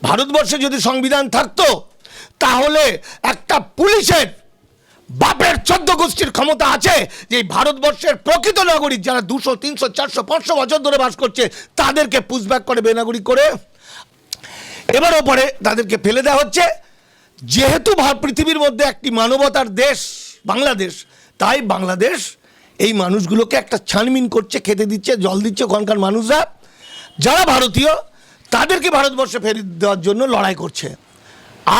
ভারতবর্ষে যদি সংবিধান থাকতো তাহলে একটা পুলিশের বাপের 14 গোষ্ঠীর ক্ষমতা আছে যে ভারতবর্ষের প্রকৃত নাগরিক যারা 200, 300, 400, 500 বছর ধরে বাস করছে তাদেরকে পুশব্যাক করে বেনাগরিক করে এবার ওপরে তাদেরকে ফেলে দেওয়া হচ্ছে। যেহেতু পৃথিবীর মধ্যে একটি মানবতার দেশ বাংলাদেশ, তাই বাংলাদেশ এই মানুষগুলোকে একটা ছানবিন করছে, খেতে দিচ্ছে, জল দিচ্ছে। ওখানকার মানুষরা যারা ভারতীয় তাদেরকে ভারতবর্ষে ফেরত দেওয়ার জন্য লড়াই করছে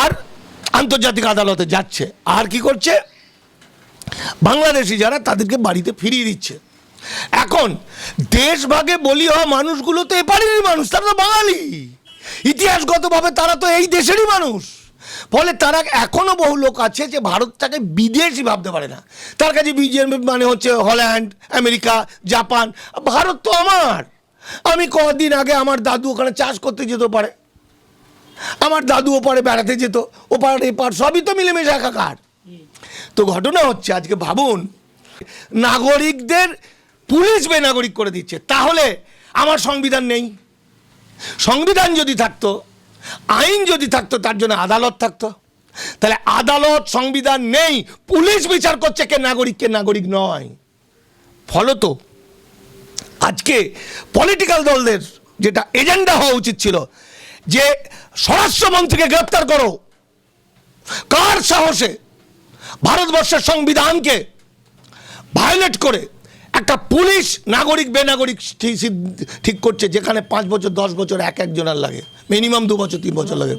আর আন্তর্জাতিক আদালতে যাচ্ছে। আর কি করছে, বাংলাদেশি যারা তাদেরকে বাড়িতে ফিরিয়ে দিচ্ছে। এখন দেশভাগে বলি হওয়া মানুষগুলো তো এপারেরই মানুষ, তারা তো বাঙালি, ইতিহাসগতভাবে তারা তো এই দেশেরই মানুষ। ফলে তারা এখনো বহু লোক আছে যে ভারতটাকে বিদেশি ভাবতে পারে না। তার কাছে বিজেপি মানে হচ্ছে হল্যান্ড, আমেরিকা, জাপান। ভারত তো আমার। আমি কদিন আগে আমার দাদু ওখানে চাষ করতে যেতে পারে, আমার দাদু ওপারে বেড়াতে যেত, ওপার এপার সবই তো মিলেমিশে একাকার। তো ঘটনা হচ্ছে আজকে ভাবুন, নাগরিকদের পুলিশ বেনাগরিক করে দিচ্ছে। তাহলে আমার সংবিধান নেই। সংবিধান যদি থাকতো, আইন যদি থাকতো, তার জন্য আদালত থাকতো। তাহলে আদালত, সংবিধান নেই, পুলিশ বিচার করছে কে নাগরিক কে নাগরিক নয়। ফলত আজকে পলিটিক্যাল দলদের যেটা এজেন্ডা হওয়া উচিত ছিল যে স্বরাষ্ট্রমন্ত্রীকে গ্রেপ্তার করো। কার সাহসে ভারতবর্ষের সংবিধানকে ভায়োলেট করে একটা পুলিশ নাগরিক বেনাগরিক ঠিক করছে, যেখানে 5 বছর 10 বছর একজনের লাগে, মিনিমাম 2 বছর 3 বছর লাগে।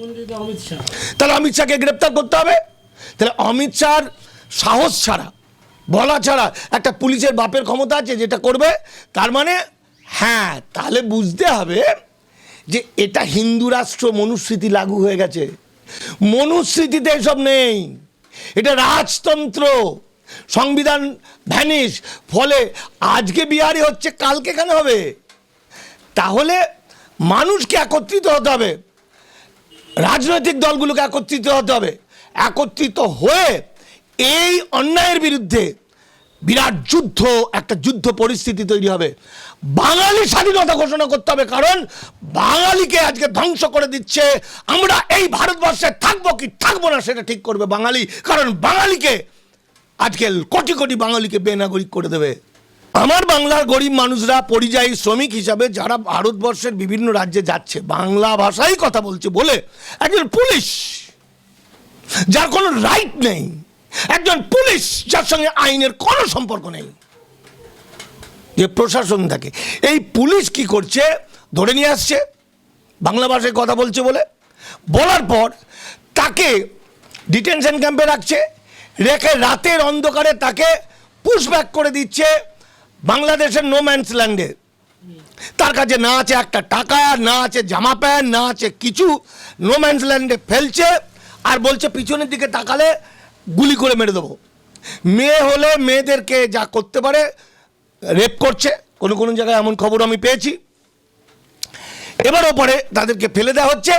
তাহলে অমিত শাহকে গ্রেপ্তার করতে হবে। তাহলে অমিত শাহর সাহস ছাড়া, বলা ছাড়া একটা পুলিশের বাপের ক্ষমতা আছে যেটা করবে। তার মানে হ্যাঁ, তাহলে বুঝতে হবে যে এটা হিন্দু রাষ্ট্র মনুস্মৃতি লাগু হয়ে গেছে। মনুস্মৃতিতে এসব নেই, এটা রাজতন্ত্র, সংবিধান ভ্যানিশ। ফলে আজকে বিহারে হচ্ছে, কালকে কেন হবে? তাহলে মানুষকে একত্রিত হতে হবে, রাজনৈতিক দলগুলোকে একত্রিত হতে হবে। একত্রিত হয়ে এই অন্যায়ের বিরুদ্ধে বিরাট যুদ্ধ, একটা যুদ্ধ পরিস্থিতি তৈরি হবে। বাঙালি স্বাধীনতা ঘোষণা করতে হবে, কারণ বাঙালিকে আজকে ধ্বংস করে দিচ্ছে। আমরা এই ভারতবর্ষে থাকবো কি থাকবো না সেটা ঠিক করবে বাঙালি, কারণ বাঙালিকে আজকে কোটি কোটি বাঙালিকে বেনাগরিক করে দেবে। আমার বাংলার গরিব মানুষরা পরিযায়ী শ্রমিক হিসাবে যারা ভারতবর্ষের বিভিন্ন রাজ্যে যাচ্ছে, বাংলা ভাষায় কথা বলছে বলে একজন পুলিশ যার কোনো রাইট নেই, একজন পুলিশ যার সঙ্গে আইনের কোনো সম্পর্ক নেই, যে প্রশাসন থাকে, এই পুলিশ কি করছে, ধরে নিয়ে আসছে বাংলা ভাষায় কথা বলছে বলে। বলার পর তাকে ডিটেনশন ক্যাম্পে রাখছে, রেখে রাতের অন্ধকারে তাকে পুশব্যাক করে দিচ্ছে বাংলাদেশের নো ম্যানস ল্যান্ডে। তার কাছে না আছে একটা টাকা, না আছে জামা প্যান্ট, না আছে কিছু। নো ম্যানস ল্যান্ডে ফেলছে আর বলছে পিছনের দিকে তাকালে গুলি করে মেরে দেবো। মেয়ে হলে মেয়েদেরকে যা করতে পারে রেপ করছে, কোনো কোনো জায়গায় এমন খবর আমি পেয়েছি। এবার ওপরে তাদেরকে ফেলে দেওয়া হচ্ছে।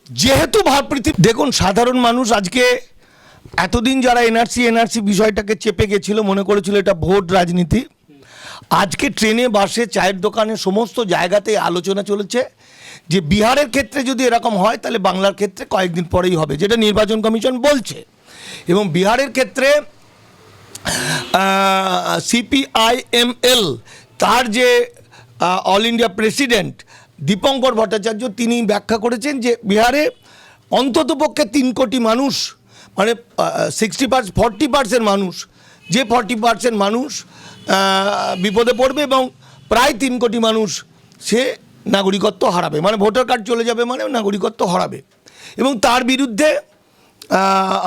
যেহেতু পৃথিবী, দেখুন সাধারণ মানুষ আজকে এতদিন যারা এনআরসি বিষয়টাকে চেপে গেছিল, মনে করেছিল এটা ভোট রাজনীতি, আজকে ট্রেনে, বাসে, চায়ের দোকানে সমস্ত জায়গাতে আলোচনা চলেছে যে বিহারের ক্ষেত্রে যদি এরকম হয় তাহলে বাংলার ক্ষেত্রে কয়েকদিন পরেই হবে, যেটা নির্বাচন কমিশন বলছে। এবং বিহারের ক্ষেত্রে CPIML তার যে all India president Dipankar Bhattacharya, তিনি ব্যাখ্যা করেছেন যে বিহারে অন্ততপক্ষে 3 কোটি মানুষ, মানে 40% মানুষ, যে 40% মানুষ বিপদে পড়বে এবং প্রায় 3 কোটি মানুষ সে নাগরিকত্ব হারাবে, মানে ভোটার কার্ড চলে যাবে, মানে নাগরিকত্ব হারাবে। এবং তার বিরুদ্ধে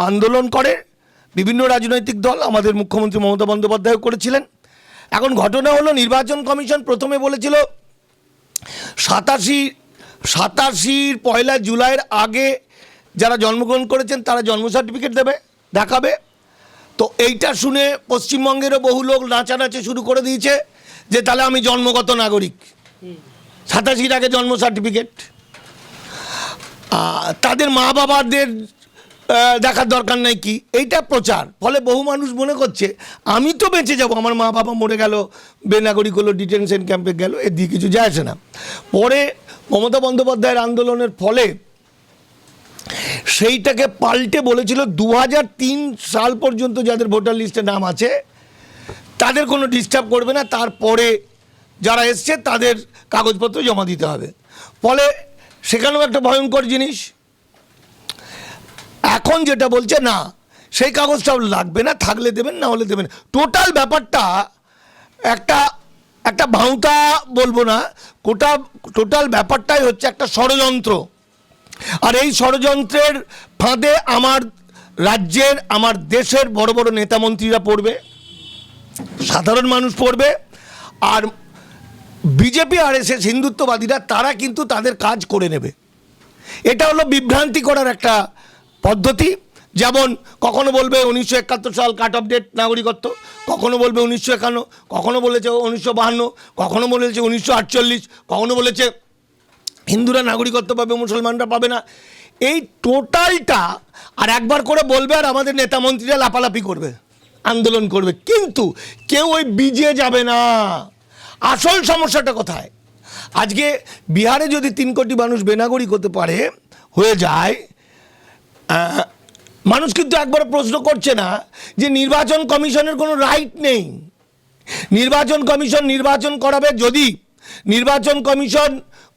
আন্দোলন করে বিভিন্ন রাজনৈতিক দল, আমাদের মুখ্যমন্ত্রী মমতা বন্দ্যোপাধ্যায় করেছিলেন। এখন ঘটনা হলো, নির্বাচন কমিশন প্রথমে বলেছিল 87 পয়লা জুলাইয়ের আগে যারা জন্মগ্রহণ করেছেন তারা জন্ম সার্টিফিকেট দেখাবে। তো এইটা শুনে পশ্চিমবঙ্গেরও বহু লোক নাচানাচি শুরু করে দিয়েছে যে তাহলে আমি জন্মগত নাগরিক, 87 আগে জন্ম সার্টিফিকেট, তাদের মা বাবাদের দেখার দরকার নাই কি, এইটা প্রচার। ফলে বহু মানুষ মনে করছে আমি তো বেঁচে যাব, আমার মা বাবা মরে গেল, বেনাগরিক হলো, ডিটেনশন ক্যাম্পে গেল, এর দিয়ে কিছু যায় আসে না। পরে মমতা বন্দ্যোপাধ্যায়ের আন্দোলনের ফলে সেইটাকে পাল্টে বলেছিল 2003 সাল পর্যন্ত যাদের ভোটার লিস্টে নাম আছে তাদের কোনো ডিস্টার্ব করবে না, তারপরে যারা এসছে তাদের কাগজপত্র জমা দিতে হবে। ফলে সেখানেও একটা ভয়ঙ্কর জিনিস। এখন যেটা বলছে না, সেই কাগজটাও লাগবে না, থাকলে দেবেন, না হলে দেবেন। টোটাল ব্যাপারটা একটা ভাঁওতা বলবো না, টোটাল ব্যাপারটাই হচ্ছে একটা ষড়যন্ত্র। আর এই ষড়যন্ত্রের ফাঁদে আমার রাজ্যের, আমার দেশের বড় বড় নেতামন্ত্রীরা পড়বে, সাধারণ মানুষ পড়বে, আর বিজেপি RSS হিন্দুত্ববাদীরা তারা কিন্তু তাদের কাজ করে নেবে। এটা হলো বিভ্রান্তি করার একটা পদ্ধতি। যেমন কখনো বলবে 1971 সাল কাট অফ ডেট নাগরিকত্ব, কখনো বলবে 1951, কখনো বলেছে 1952, কখনো বলেছে 1948, কখনো বলেছে হিন্দুরা নাগরিকত্ব পাবে, মুসলমানরা পাবে না। এই টোটালটা আর একবার করে বলবে, আর আমাদের নেতা মন্ত্রীরা লাপালাপি করবে, আন্দোলন করবে, কিন্তু কেউ ওই বিজে যাবে না। আসল সমস্যাটা কোথায়? আজকে বিহারে যদি 3 কোটি মানুষ বেনাগরিক হতে পারে, হয়ে যায়, মানুষ কিন্তু একবার প্রশ্ন করছে না যে নির্বাচন কমিশনের কোনো রাইট নেই। নির্বাচন কমিশন নির্বাচন করাবে, যদি নির্বাচন কমিশন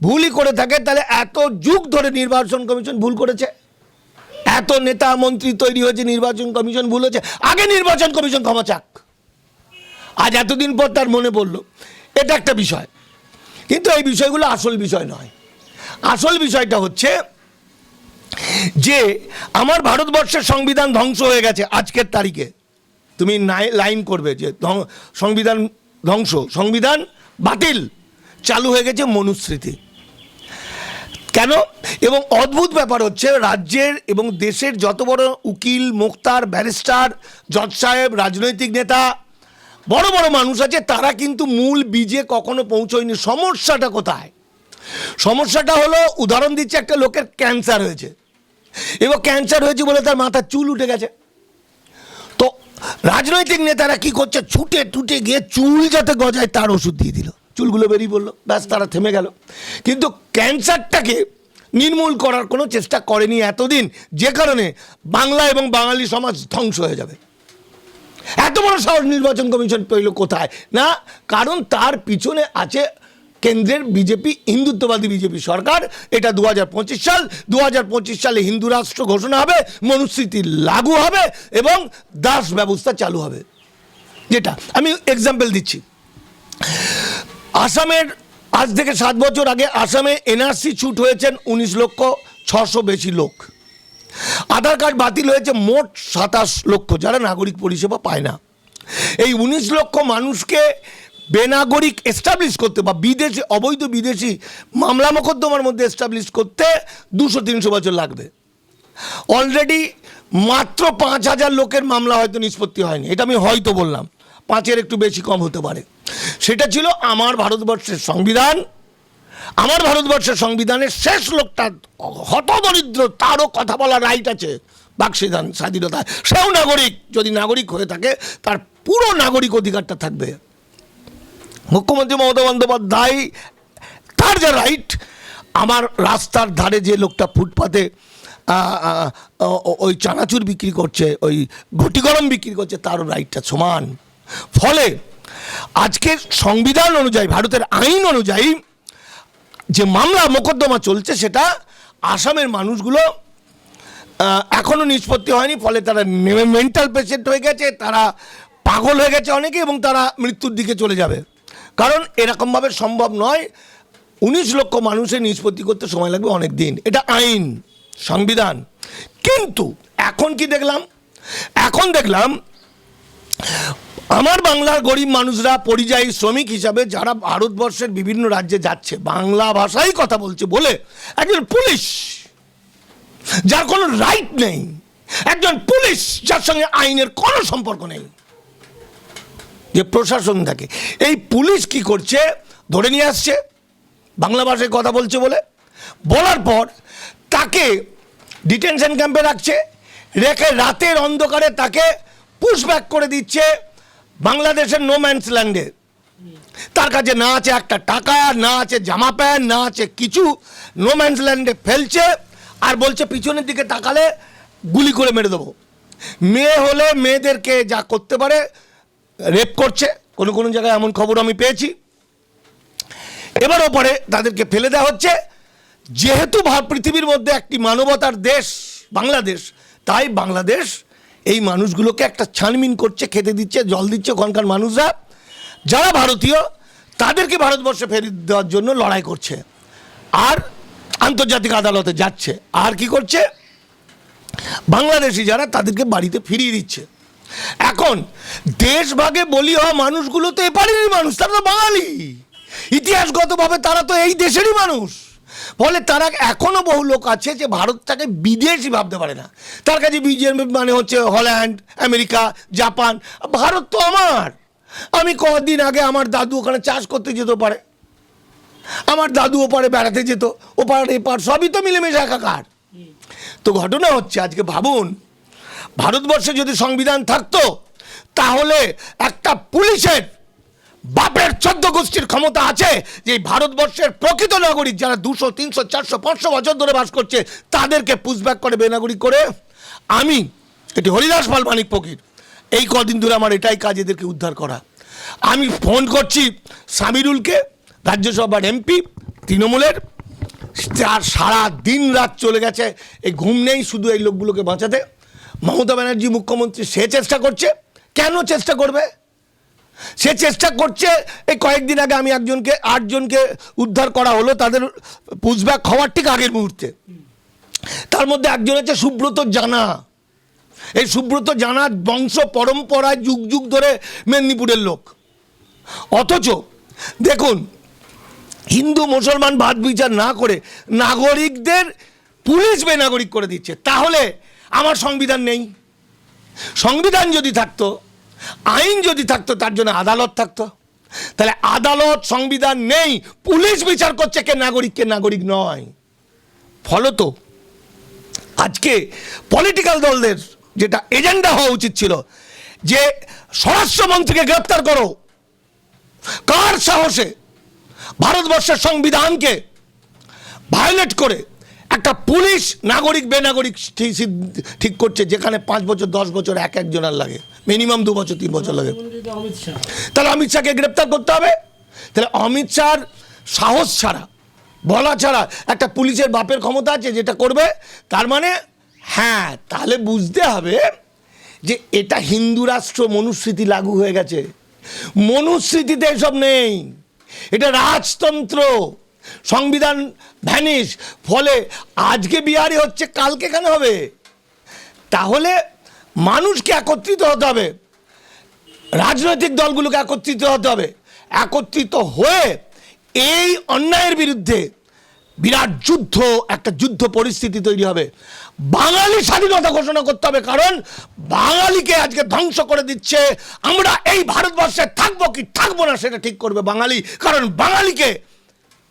ভুলই করে থাকে তাহলে এত যুগ ধরে নির্বাচন কমিশন ভুল করেছে, এত নেতা মন্ত্রী তৈরি হয়েছে, নির্বাচন কমিশন ভুল হয়েছে, আগে নির্বাচন কমিশন ক্ষমা চাক। আজ এতদিন পর তার মনে পড়লো, এটা একটা বিষয়। কিন্তু এই বিষয়গুলো আসল বিষয় নয়। আসল বিষয়টা হচ্ছে যে আমার ভারতবর্ষের সংবিধান ধ্বংস হয়ে গেছে আজকের তারিখে। তুমি লাইন করবে যে সংবিধান ধ্বংস, সংবিধান বাতিল, চালু হয়ে গেছে মনুস্মৃতি। কেন? এবং অদ্ভুত ব্যাপার হচ্ছে, রাজ্যের এবং দেশের যত বড় উকিল, মোক্তার, ব্যারিস্টার, জজ সাহেব, রাজনৈতিক নেতা, বড় বড় মানুষ আছে, তারা কিন্তু মূল বীজে কখনো পৌঁছয়নি। সমস্যাটা কোথায়? সমস্যাটা হলো, উদাহরণ দিচ্ছে, একটা লোকের ক্যান্সার হয়েছে, এবং ক্যান্সার হয়েছে বলে তার মাথার চুল উঠে গেছে। তো রাজনৈতিক নেতারা কি করছে? ছুটে টুটে গিয়ে চুল যাতে গজায় তার ওষুধ দিয়ে দিল, চুলগুলো বেরিয়ে পড়লো, ব্যাস তারা থেমে গেল। কিন্তু ক্যান্সারটাকে নির্মূল করার কোনো চেষ্টা করেনি এতদিন, যে কারণে বাংলা এবং বাঙালি সমাজ ধ্বংস হয়ে যাবে। এত বড় সাহস নির্বাচন কমিশন পেল কোথায়? না, কারণ তার পিছনে আছে কেন্দ্রের বিজেপি, হিন্দুত্ববাদী বিজেপি সরকার। এটা 2025 সাল, 2025 সালে হিন্দু রাষ্ট্র ঘোষণা হবে, মনুস্মৃতি লাগু হবে এবং দাস ব্যবস্থা চালু হবে। যেটা আমি এক্সাম্পল দিচ্ছি, আসামের আজ থেকে 7 বছর আগে আসামে NRC ছুট হয়েছেন 19,600,000 বেশি লোক। আধার কার্ড বাতিল হয়েছে মোট 27 লক্ষ যারা নাগরিক পরিষেবা পায় না। এই 19 লক্ষ মানুষকে বেনাগরিক এস্টাবলিশ করতে বা বিদেশি, অবৈধ বিদেশি মামলা মোকদ্দমার মধ্যে এস্টাবলিশ করতে 200-300 বছর লাগবে। অলরেডি মাত্র 5,000 লোকের মামলা হয়তো নিষ্পত্তি হয়নি, এটা আমি হয়তো বললাম, 5-এর একটু বেশি কম হতে পারে। সেটা ছিল আমার ভারতবর্ষের সংবিধান। আমার ভারতবর্ষের সংবিধানের শেষ লোকটা হতদরিদ্র, তারও কথা বলার রাইট আছে, বাক স্বাধীনতা, সেও নাগরিক। যদি নাগরিক হয়ে থাকে তার পুরো নাগরিক অধিকারটা থাকবে। মুখ্যমন্ত্রী মমতা বন্দ্যোপাধ্যায়, তার যা রাইট, আমার রাস্তার ধারে যে লোকটা ফুটপাতে ওই চানাচুর বিক্রি করছে, ওই ঘটি গরম বিক্রি করছে, তারও রাইটটা সমান। ফলে আজকে সংবিধান অনুযায়ী, ভারতের আইন অনুযায়ী যে মামলা মোকদ্দমা চলছে, সেটা আসামের মানুষগুলো এখনও নিষ্পত্তি হয়নি। ফলে তারা মেন্টাল পেশেন্ট হয়ে গেছে, তারা পাগল হয়ে গেছে অনেকে, এবং তারা মৃত্যুর দিকে চলে যাবে। কারণ এরকমভাবে সম্ভব নয়, 19 লক্ষ মানুষের নিষ্পত্তি করতে সময় লাগবে অনেক দিন। এটা আইন, সংবিধান। কিন্তু এখন কি দেখলাম? এখন দেখলাম আমার বাংলার গরিব মানুষরা, পরিযায়ী শ্রমিক হিসাবে যারা ভারতবর্ষের বিভিন্ন রাজ্যে যাচ্ছে, বাংলা ভাষায় কথা বলছে বলে একজন পুলিশ যার কোনো রাইট নেই, একজন পুলিশ যার সঙ্গে আইনের কোনো সম্পর্ক নেই, যে প্রশাসন থাকে, এই পুলিশ কি করছে? ধরে নিয়ে আসছে বাংলা ভাষায় কথা বলছে বলে, বলার পর তাকে ডিটেনশন ক্যাম্পে রাখছে, রেখে রাতের অন্ধকারে তাকে পুশব্যাক করে দিচ্ছে বাংলাদেশের নো ম্যানস ল্যান্ডে। তার কাছে না আছে একটা টাকা, না আছে জামা প্যান্ট, না আছে কিছু, নো ম্যানস ল্যান্ডে ফেলছে। আর বলছে পিছনের দিকে তাকালে গুলি করে মেরে দেবো। মেয়ে হলে মেয়েদেরকে যা করতে পারে রেপ করছে, কোনো কোনো জায়গায় এমন খবর আমি পেয়েছি। এবারও পরে তাদেরকে ফেলে দেওয়া হচ্ছে। যেহেতু পৃথিবীর মধ্যে একটি মানবতার দেশ বাংলাদেশ, তাই বাংলাদেশ এই মানুষগুলোকে একটা ছানবিন করছে, খেতে দিচ্ছে, জল দিচ্ছে। ওখানকার মানুষরা যারা ভারতীয় তাদেরকে ভারতবর্ষে ফেরত দেওয়ার জন্য লড়াই করছে, আর আন্তর্জাতিক আদালতে যাচ্ছে। আর কি করছে, বাংলাদেশি যারা তাদেরকে বাড়িতে ফিরিয়ে দিচ্ছে। এখন দেশভাগে বলি হওয়া মানুষগুলো তো এপারেরই মানুষ, তারা তো বাঙালি, ইতিহাসগতভাবে তারা তো এই দেশেরই মানুষ। ফলে তারা এখনো বহু লোক আছে যে ভারতটাকে বিদেশি ভাবতে পারে না। তার কাছে বিজেপি মানে হচ্ছে হল্যান্ড, আমেরিকা, জাপান। ভারত তো আমার। আমি কদিন আগে আমার দাদু ওখানে চাষ করতে যেতে পারে, আমার দাদু ওপারে বেড়াতে যেত, ওপার এপার সবই তো মিলেমিশে একাকার। তো ঘটনা হচ্ছে, আজকে ভাবুন ভারতবর্ষে যদি সংবিধান থাকতো তাহলে একটা পুলিশের বাপের 14 গোষ্ঠীর ক্ষমতা আছে যে ভারতবর্ষের প্রকৃত নাগরিক যারা 200, 300, 400, 500 বছর ধরে বাস করছে তাদেরকে পুশব্যাক করে বেনাগরিক করে। আমি এটি হরিদাস পাল মানিক ফকির, এই কদিন ধরে আমার এটাই কাজ, এদেরকে উদ্ধার করা। আমি ফোন করছি সামিরুলকে, রাজ্যসভার এমপি তৃণমূলের, আর সারা দিন রাত চলে গেছে, এই ঘুম নেই শুধু এই লোকগুলোকে বাঁচাতে। মমতা ব্যানার্জি মুখ্যমন্ত্রী সে চেষ্টা করছে, কেন চেষ্টা করবে? সে চেষ্টা করছে। এই কয়েকদিন আগে আমি 8 জনকে উদ্ধার করা হলো, তাদের পুশব্যাক হওয়ার ঠিক আগের মুহূর্তে। তার মধ্যে একজন হচ্ছে সুব্রত জানা। এই সুব্রত জানার বংশ পরম্পরায় যুগ যুগ ধরে মেদিনীপুরের লোক। অথচ দেখুন, হিন্দু মুসলমান বাদ বিচার না করে নাগরিকদের পুলিশ বেনাগরিক করে দিচ্ছে। তাহলে আমার সংবিধান নেই? সংবিধান যদি থাকতো, আইন যদি থাকতো, তার জন্য আদালত থাকতো। তাহলে আদালত, সংবিধান নেই, পুলিশ বিচার করছে কে নাগরিক কে নাগরিক নয়। ফলত আজকে পলিটিক্যাল দলদের যেটা এজেন্ডা হওয়া উচিত ছিল যে স্বরাষ্ট্রমন্ত্রীকে গ্রেপ্তার করো। কার সাহসে ভারতবর্ষের সংবিধানকে ভায়োলেট করে একটা পুলিশ নাগরিক বেনাগরিক ঠিক করছে, যেখানে 5 বছর 10 বছর একজনের লাগে, মিনিমাম 2 বছর 3 বছর লাগে। তাহলে অমিত শাহকে গ্রেপ্তার করতে হবে। তাহলে অমিত শাহর সাহস ছাড়া, বলা ছাড়া একটা পুলিশের বাপের ক্ষমতা আছে যেটা করবে। তার মানে হ্যাঁ, তাহলে বুঝতে হবে যে এটা হিন্দু রাষ্ট্র মনুস্মৃতি লাগু হয়ে গেছে। মনুস্মৃতিতে এসব নেই, এটা রাজতন্ত্র, সংবিধান ভ্যানিশ। ফলে আজকে বিহারে হচ্ছে, কালকে কেন হবে? তাহলে মানুষকে একত্রিত হতে হবে, রাজনৈতিক দলগুলোকে একত্রিত হতে হবে। একত্রিত হয়ে এই অন্যায়ের বিরুদ্ধে বিরাট যুদ্ধ, একটা যুদ্ধ পরিস্থিতি তৈরি হবে। বাঙালি স্বাধীনতা ঘোষণা করতে হবে, কারণ বাঙালিকে আজকে ধ্বংস করে দিচ্ছে। আমরা এই ভারতবর্ষে থাকবো কি থাকবো না সেটা ঠিক করবে বাঙালি, কারণ বাঙালিকে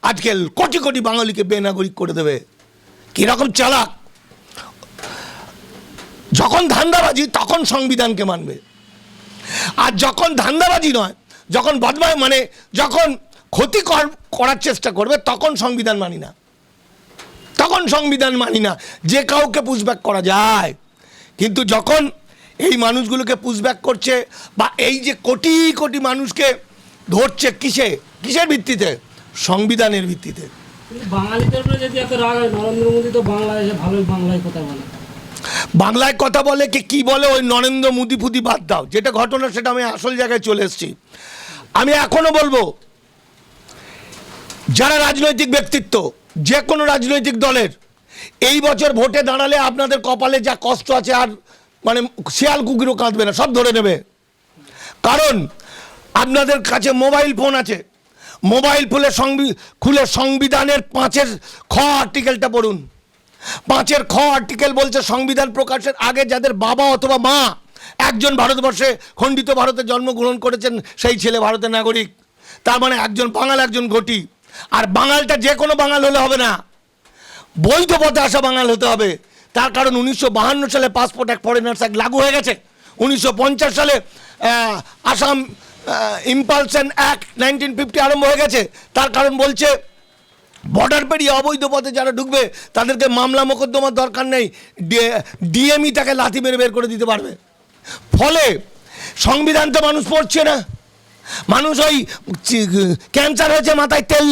আজকে কোটি কোটি বাঙালিকে বেনাগরিক করে দেবে। কিরকম চালাক! যখন ধান্দাবাজি তখন সংবিধানকে মানবে, আর যখন ধান্দাবাজি নয়, যখন মানে যখন ক্ষতি করার চেষ্টা করবে তখন সংবিধান মানি না, তখন সংবিধান মানি না। যে কাউকে পুশব্যাক করা যায়, কিন্তু যখন এই মানুষগুলোকে পুশব্যাক করছে বা এই যে কোটি কোটি মানুষকে ধরছে, কিসের ভিত্তিতে? সংবিধানের ভিত্তিতে। বাঙালিদের উপরে যদি এত রাগ হয়, নরেন্দ্র মোদী তো বাংলাদেশে ভালোই বাংলায় কথা বলে। বাংলায় কথা বলে কি বলে? ওই নরেন্দ্র মোদী ফুদি বাদ দাও, যেটা ঘটনা সেটা আমি আসল জায়গায় চলে এসেছি। আমি এখনো বলবো, যারা রাজনৈতিক ব্যক্তিত্ব, যে কোনো রাজনৈতিক দলের, এই বছর ভোটে দাঁড়ালে আপনাদের কপালে যা কষ্ট আছে আর মানে শিয়াল কুকুরও কাঁদবে না, সব ধরে নেবে। কারণ আপনাদের কাছে মোবাইল ফোন আছে, মোবাইল খুলে সংবিধানের 5-এর খ আর্টিকেলটা পড়ুন। 5-এর খ আর্টিকেল বলছে, সংবিধান প্রকাশের আগে যাদের বাবা অথবা মা একজন ভারতবর্ষে খণ্ডিত ভারতে জন্মগ্রহণ করেছেন সেই ছেলে ভারতের নাগরিক। তার মানে একজন বাঙাল, একজন ঘটি। আর বাঙালটা যে কোনো বাঙাল হলে হবে না, বৈধ পথে আসা বাঙাল হতে হবে। তার কারণ 1952 সালে পাসপোর্ট অ্যাক্ট, ফরেনার্স অ্যাক্ট লাগু হয়ে গেছে। 1950 সালে আসাম ইম্পালশন অ্যাক্ট 1950 আরম্ভ হয়ে গেছে। তার কারণ বলছে বর্ডার পেরিয়ে অবৈধ পথে যারা ঢুকবে তাদেরকে মামলা মোকদ্দমার দরকার নেই, ডিএমই তাকে লাথি মেরে বের করে দিতে পারবে। ফলে সংবিধান তো মানুষ পড়ছে না, মানুষ ওই ক্যান্সার হয়েছে মাথায় তেল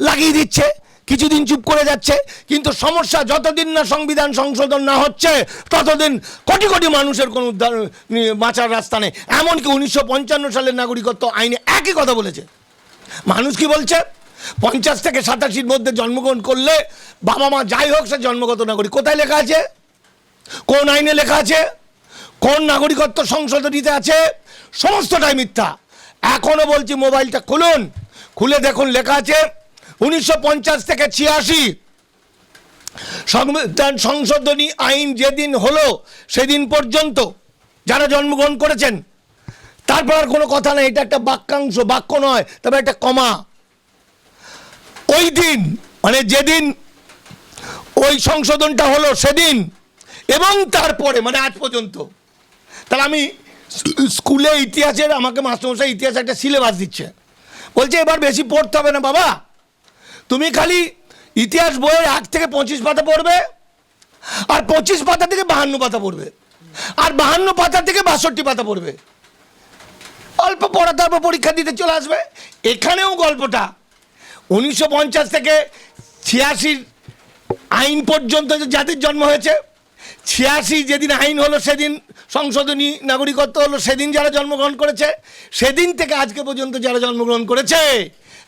লাগিয়ে দিচ্ছে, কিছুদিন চুপ করে যাচ্ছে। কিন্তু সমস্যা যতদিন না সংবিধান সংশোধন না হচ্ছে ততদিন কোটি কোটি মানুষের কোনো বাঁচার রাস্তা নেই। এমনকি 1955 সালের নাগরিকত্ব আইনে একই কথা বলেছে। মানুষ কি বলছে, 50 থেকে 87 মধ্যে জন্মগ্রহণ করলে বাবা মা যাই হোক সে জন্মগত নাগরিক। কোথায় লেখা আছে? কোন আইনে লেখা আছে? কোন নাগরিকত্ব সংশোধনীতে আছে? সমস্তটাই মিথ্যা। এখনো বলছি, মোবাইলটা খুলুন, খুলে দেখুন, লেখা আছে 1950 থেকে 86 সংবিধান সংশোধনী আইন যেদিন হলো সেদিন পর্যন্ত যারা জন্মগ্রহণ করেছেন, তারপর আর কোনো কথা নেই। এটা একটা বাক্যাংশ, বাক্য নয়, তবে একটা কমা। ওই দিন মানে যেদিন ওই সংশোধনটা হলো সেদিন এবং তারপরে মানে আজ পর্যন্ত। তাহলে আমি স্কুলে ইতিহাসের, আমাকে মাস্টারমশাই ইতিহাসে একটা সিলেবাস দিচ্ছে, বলছে এবার বেশি পড়তে হবে না বাবা, তুমি খালি ইতিহাস বইয়ের 1 থেকে 25 পাতা পড়বে, আর 25 পাতা থেকে 52 পাতা পড়বে, আর 52 পাতা থেকে 62 পাতা পড়বে। অল্প পড়া, তারপর পরীক্ষা দিতে চলে আসবে। এখানেও গল্পটা 1950 থেকে 86 আইন পর্যন্ত যাদের জন্ম হয়েছে, 86 যেদিন আইন হলো সেদিন সংশোধনী নাগরিকত্ব হলো, সেদিন যারা জন্মগ্রহণ করেছে, সেদিন থেকে আজকে পর্যন্ত যারা জন্মগ্রহণ করেছে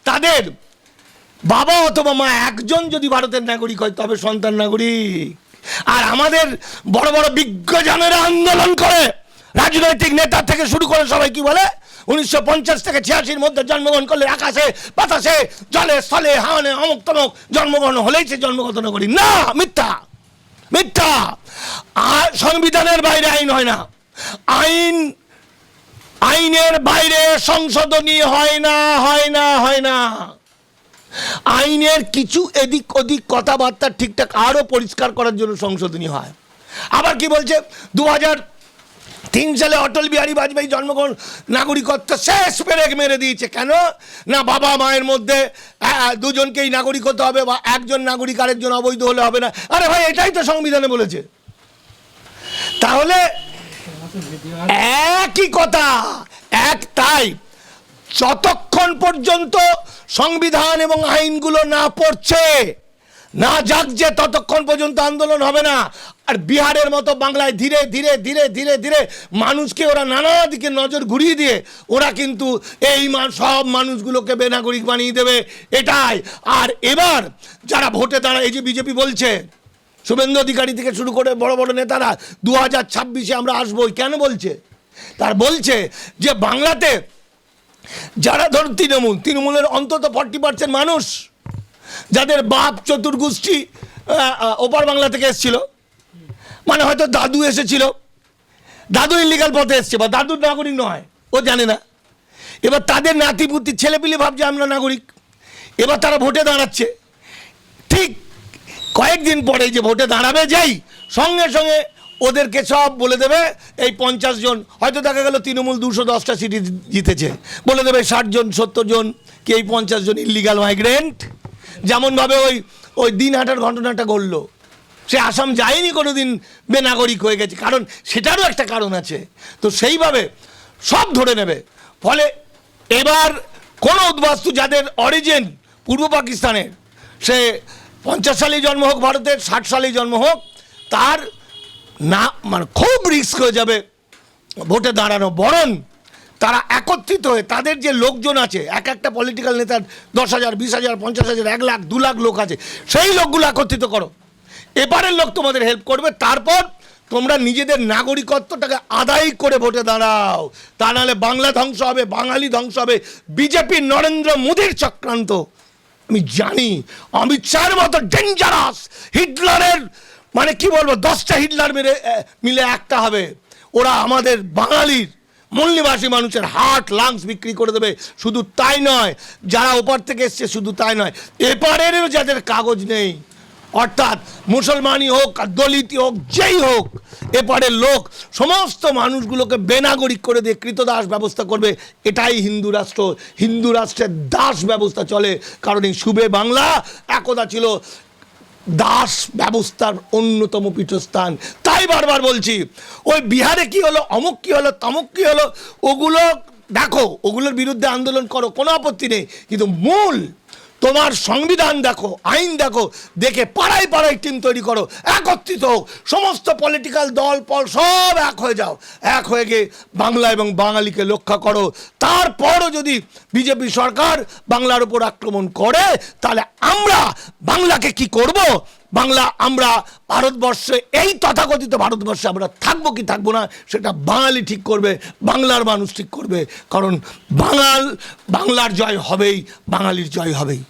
তাদের বাবা অথবা মা একজন যদি ভারতের নাগরিক হয় তবে সন্তান নাগরিক। আর আমাদের বড় বড় বিজ্ঞজনেরা আন্দোলন করে, রাজনৈতিক নেতা থেকে শুরু করে সবাই কি বলে, 1950 থেকে 86 মধ্যে জন্মগ্রহণ করলে আকাশে বাতাসে জলে স্থলে হাওয়ানে অমুক তমুক জন্মগ্রহণ হলেই সে জন্মগত নাগরিক। না, মিথ্যা, মিথ্যা। আর সংবিধানের বাইরে আইন হয় না, আইনের বাইরে সংশোধনী হয় না, হয় না, হয় না। আইনের কিছু এদিক ওদিক কথাবার্তা ঠিকঠাক আরো পরিষ্কার করার জন্য সংশোধনী হয়। আবার কি বলছে, 2003 সালে অটল বিহারী বাজপেয়ী জন্মগ্রহণ নাগরিকত্ব শেষ ব্রেক মেরে দিয়েছে। কেন না, বাবা মায়ের মধ্যে দুজনকেই নাগরিক হতে হবে, বা একজন নাগরিক আরেকজন অবৈধ হলে হবে না। আরে ভাই, এটাই তো সংবিধানে বলেছে। তাহলে একই কথা, এক। তাই যতক্ষণ পর্যন্ত সংবিধান এবং আইনগুলো না পড়ছে, না জাগছে, ততক্ষণ পর্যন্ত আন্দোলন হবে না। আর বিহারের মতো বাংলায় ধীরে ধীরে ধীরে ধীরে ধীরে মানুষকে ওরা নানা দিকে নজর ঘুরিয়ে দিয়ে ওরা কিন্তু এই সব মানুষগুলোকে বেনাগরিক বানিয়ে দেবে, এটাই। আর এবার যারা ভোটে দাঁড়ায়, এই যে বিজেপি বলছে, শুভেন্দু অধিকারী থেকে শুরু করে বড় বড় নেতারা 2026-এ আমরা আসবোই, কেন বলছে? তার বলছে যে বাংলাতে যারা ধরুন তৃণমূলের অন্তত 40% মানুষ যাদের বাপ চতুর্গোষ্ঠী ওপার বাংলা থেকে এসেছিল, মানে হয়তো দাদু এসেছিল, দাদু ইলিগাল পথে এসছে বা দাদুর নাগরিক নয়, ও জানে না। এবার তাদের নাতিপুতি ছেলেপিলে ভাবছে আমরা নাগরিক, এবার তারা ভোটে দাঁড়াচ্ছে। ঠিক কয়েকদিন পরে যে ভোটে দাঁড়াবে, যাই সঙ্গে সঙ্গে ওদেরকে সব বলে দেবে, এই 50 জন, হয়তো দেখা গেল তৃণমূল 210টা সিটি জিতেছে, বলে দেবে 60 জন 70 জন কি এই 50 জন ইলিগাল মাইগ্রেন্ট। যেমনভাবে ওই দিনহাটার ঘটনাটা ঘটলো, সে আসাম যায়নি কোনো দিন, বেনাগরিক হয়ে গেছে, কারণ সেটারও একটা কারণ আছে। তো সেইভাবে সব ধরে নেবে। ফলে এবার কোনো উদ্বাস্তু যাদের অরিজিন পূর্ব পাকিস্তানের, সে 50 সালেই জন্ম হোক ভারতের, 60 সালেই জন্ম হোক, তার না মানে খুব রিস্ক হয়ে যাবে ভোটে দাঁড়ানো। বরং তারা একত্রিত হয়ে তাদের যে লোকজন আছে, একটা পলিটিক্যাল নেতার 10,000, 20,000, 50,000, 1 লাখ, 2 লাখ লোক আছে, সেই লোকগুলো একত্রিত করো, এবারের লোক তোমাদের হেল্প করবে। তারপর তোমরা নিজেদের নাগরিকত্বটাকে আদায় করে ভোটে দাঁড়াও, তা নাহলে বাংলা ধ্বংস হবে, বাঙালি ধ্বংস হবে। বিজেপি নরেন্দ্র মোদীর চক্রান্ত আমি জানি। অমিত শাহের মতো ডেঞ্জারাস, হিটলারের মানে কি বলবো, 10টা হিটলার মিলে একটা হবে। ওরা আমাদের বাঙালির মূলনিবাসী মানুষের হার্ট লাংস বিক্রি করে দেবে। শুধু তাই নয়, যারা ওপার থেকে এসছে শুধু তাই নয়, এপারেরও যাদের কাগজ নেই অর্থাৎ মুসলমানই হোক আর দলিতই হোক যেই হোক, এপারের লোক সমস্ত মানুষগুলোকে বেনাগরিক করে দিয়ে কৃতদাস ব্যবস্থা করবে। এটাই হিন্দু রাষ্ট্র। হিন্দু রাষ্ট্রের দাস ব্যবস্থা চলে, কারণ এই শুভে বাংলা একদা ছিল দাস ব্যবস্থার অন্যতম পীঠস্থান। তাই বারবার বলছি, ওই বিহারে কি হলো, অমুক কি হলো, তমুক কি হলো, ওগুলো দেখো, ওগুলোর বিরুদ্ধে আন্দোলন করো, কোনো আপত্তি নেই, কিন্তু মূল তোমার সংবিধান দেখো, আইন দেখো, দেখে পাড়ায় পাড়ায় টিম তৈরি করো, একত্রিত হোক, সমস্ত পলিটিক্যাল দল পল সব এক হয়ে যাও, এক হয়ে গিয়ে বাংলা এবং বাঙালিকে রক্ষা করো। তারপরও যদি বিজেপি সরকার বাংলার উপর আক্রমণ করে, তাহলে আমরা বাংলাকে কি করব? বাংলা, আমরা ভারতবর্ষে, এই তথাকথিত ভারতবর্ষে আমরা থাকবো কি থাকবো না, সেটা বাঙালি ঠিক করবে, বাংলার মানুষ ঠিক করবে। কারণ বাংলার জয় হবেই, বাঙালির জয় হবেই।